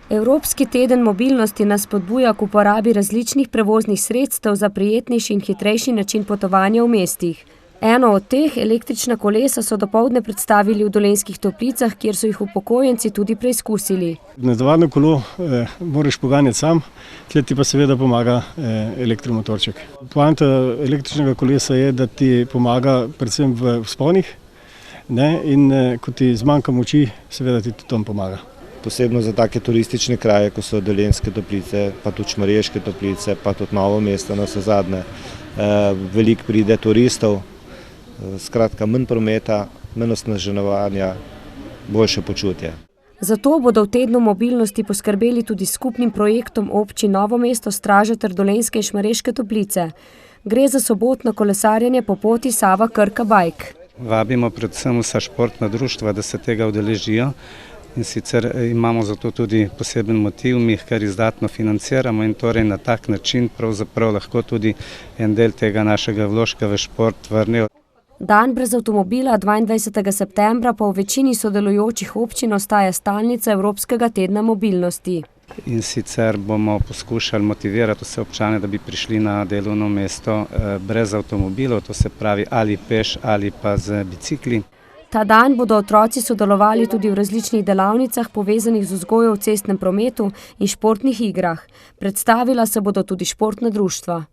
Evropski teden mobilnosti nas spodbuja k uporabi različnih prevoznih sredstev za prijetnejši in hitrejši način potovanja v mestih. Eno od teh, električna kolesa, so dopoldne predstavili v Dolenjskih Toplicah, kjer so jih upokojenci tudi preizkusili. Navadno kolo moraš poganjati sam, tle ti pa seveda pomaga elektromotorček. Poanta električnega kolesa je, da ti pomaga predvsem v vzponih, in ko ti zmanjka moči, seveda ti tudi pomaga. Posebno za take turistične kraje, kot so Dolenjske Toplice, pa tudi Šmarješke Toplice, pa tudi Novo mesto navsezadnje. Veliko pride turistov, skratka manj prometa, manj onesnaževanja, boljše počutje. Zato bodo v tednu mobilnosti poskrbeli tudi skupnim projektom občin Novo mesto, Straža ter Dolenjske in Šmarješke Toplice. Gre za sobotno kolesarjenje po poti Sava-Krka-Bajk. Vabimo predvsem vsa športna društva, da se tega udeležijo. In sicer imamo zato tudi poseben motiv, mi jih kar izdatno financiramo in torej na tak način pravzaprav lahko tudi en del tega našega vložka v šport vrnejo. Dan brez avtomobila 22. septembra pa v večini sodelujočih občin ostaja stalnica Evropskega tedna mobilnosti. In sicer bomo poskušali motivirati vse občane, da bi prišli na delovno mesto brez avtomobilov, to se pravi ali peš ali pa z bicikli. Ta dan bodo otroci sodelovali tudi v različnih delavnicah povezanih z vzgojo v cestnem prometu in športnih igrah. Predstavila se bodo tudi športna društva.